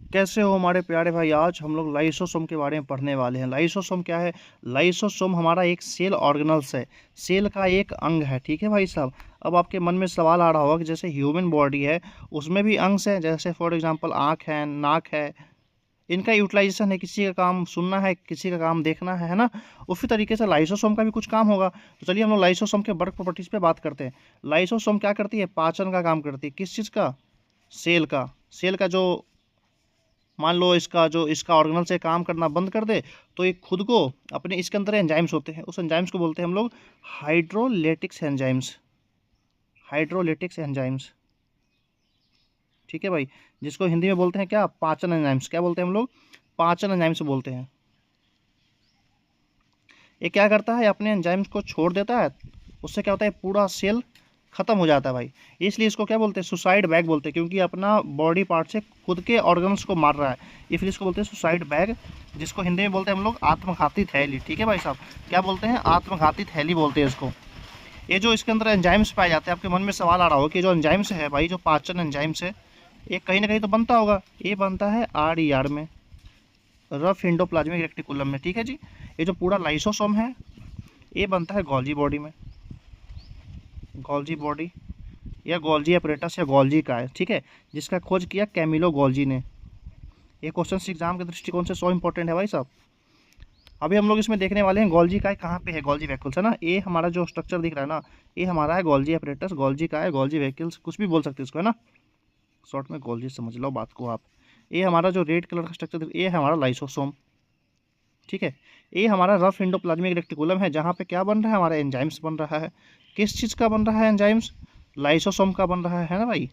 कैसे हो हमारे प्यारे भाई। आज हम लोग लाइसोसोम के बारे में पढ़ने वाले हैं। लाइसोसोम क्या है? लाइसोसोम हमारा एक सेल ऑर्गेनल्स है, सेल का एक अंग है। ठीक है भाई साहब। अब आपके मन में सवाल आ रहा होगा कि जैसे ह्यूमन बॉडी है उसमें भी अंग्स हैं, जैसे फॉर एग्जांपल आँख है, नाक है, इनका यूटिलाइजेशन है। किसी का काम सुनना है, किसी का काम देखना है ना। उसी तरीके से लाइसोसोम का भी कुछ काम होगा। तो चलिए हम लोग लाइसोसोम के वर्क प्रॉपर्टीज पे बात करते हैं। लाइसोसोम क्या करती है? पाचन का काम करती है। किस चीज़ का? सेल का। सेल का जो मान लो इसका ऑर्गेनल से काम करना बंद कर दे तो ये खुद को अपने इसके अंदर एंजाइम्स होते हैं, उस एंजाइम्स को बोलते हैं हम लोग हाइड्रोलेटिक्स एंजाइम्स। हाइड्रोलेटिक्स एंजाइम्स। ठीक है भाई। जिसको हिंदी में बोलते हैं क्या? पाचन एंजाइम्स। क्या बोलते हैं हम लोग? पाचन एंजाइम्स बोलते हैं। ये क्या करता है? अपने एंजाइम्स को छोड़ देता है, उससे क्या होता है? पूरा सेल खत्म हो जाता है भाई। इसलिए इसको क्या बोलते हैं? सुसाइड बैग बोलते हैं, क्योंकि अपना बॉडी पार्ट से खुद के ऑर्गन्स को मार रहा है, इसलिए इसको बोलते हैं सुसाइड बैग। जिसको हिंदी में बोलते हैं हम लोग आत्मघाती थैली। ठीक है भाई साहब। क्या बोलते हैं? आत्मघाती थैली बोलते हैं इसको। ये जो इसके अंदर एंजाइम्स पाए जाते हैं, आपके मन में सवाल आ रहा होगा कि जो एंजाइम्स है भाई, जो पाचन एंजाइम्स है, ये कहीं ना कहीं तो बनता होगा। ये बनता है RER में, रफ एंडोप्लाज्मिक रेटिकुलम में। ठीक है जी। ये जो पूरा लाइसोसोम है ये बनता है गोल्जी बॉडी में। गोल्जी बॉडी या गोल्जी अपरेटस या गोल्जी का है। ठीक है। जिसका खोज किया कैमिलो गोल्जी ने। ये क्वेश्चन एग्जाम के दृष्टिकोण से सो इंपॉर्टेंट है भाई साहब। अभी हम लोग इसमें देखने वाले हैं गोल्जी का कहाँ पे है। गोल्जी वैक्यूल्स है ना, ये हमारा जो स्ट्रक्चर दिख रहा है ना, ये हमारा है गोल्जी अपरेटस। गोल्जी का है, गोल्जी वैक्यूल्स, कुछ भी बोल सकते हैं इसको, है ना। शॉर्ट में गोल्जी समझ लो बात को आप। ये हमारा जो रेड कलर का स्ट्रक्चर, ये है हमारा लाइसोसोम। ठीक है। ये हमारा रफ एंडोप्लाज्मिक रेटिकुलम है, जहाँ पे क्या बन रहा है? हमारा एंजाइम्स बन रहा है। किस चीज़ का बन रहा है एंजाइम्स? लाइसोसोम का बन रहा है ना भाई।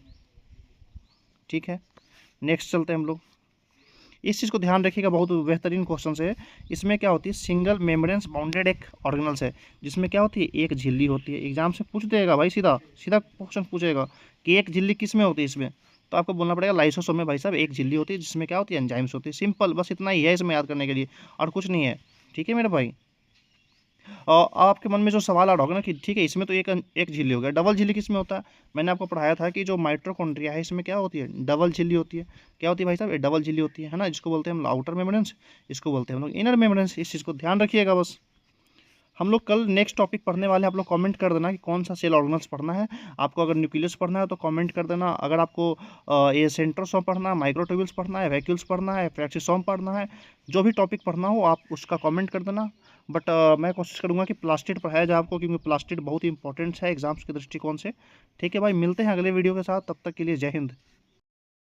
ठीक है। नेक्स्ट चलते हैं हम लोग। इस चीज़ को ध्यान रखिएगा, बहुत बेहतरीन क्वेश्चन है। इसमें क्या होती है? सिंगल मेम्ब्रेन्स बाउंडेड एक ऑर्गेनल्स है, जिसमें क्या होती है? एक झिल्ली होती है। एग्जाम से पूछ देगा भाई, सीधा सीधा क्वेश्चन पूछेगा कि एक झिल्ली किस में होती है इसमें, तो आपको बोलना पड़ेगा लाइसोसोम में भाई साहब एक झिल्ली होती है, जिसमें क्या होती है? एंजाइम्स होती है। सिंपल, बस इतना ही है इसमें याद करने के लिए, और कुछ नहीं है। ठीक है मेरे भाई। और आपके मन में जो सवाल आ रहा होगा ना कि ठीक है इसमें तो एक एक झिल्ली हो गया, डबल झिल्ली किस में होता है? मैंने आपको पढ़ाया था कि जो माइटोकॉन्ड्रिया है इसमें क्या होती है? डबल झिल्ली होती है। क्या होती है भाई साहब? ये डबल झिल्ली होती है ना, जिसको बोलते हैं हम आउटर मेम्ब्रेन्स, इसको बोलते हैं हम लोग इनर मेम्ब्रेन्स। इस चीज़ को ध्यान रखिएगा बस। हम लोग कल नेक्स्ट टॉपिक पढ़ने वाले हैं। आप लोग कमेंट कर देना कि कौन सा सेल ऑर्गेनल्स पढ़ना है आपको। अगर न्यूक्लियस पढ़ना है तो कमेंट कर देना। अगर आपको ये सेंट्रोसोम पढ़ना है, माइक्रोट्यूब्यूल्स पढ़ना है, वैक्यूल्स पढ़ना है, फ्लैक्सीसोम पढ़ना है, जो भी टॉपिक पढ़ना हो आप उसका कमेंट कर देना। बट मैं कोशिश करूँगा कि प्लास्टिड पढ़ाया जाए आपको, क्योंकि प्लास्टिड बहुत ही इंपॉर्टेंट है एग्जाम्स के दृष्टिकोण से। ठीक है भाई, मिलते हैं अगले वीडियो के साथ। तब तक के लिए जय हिंद।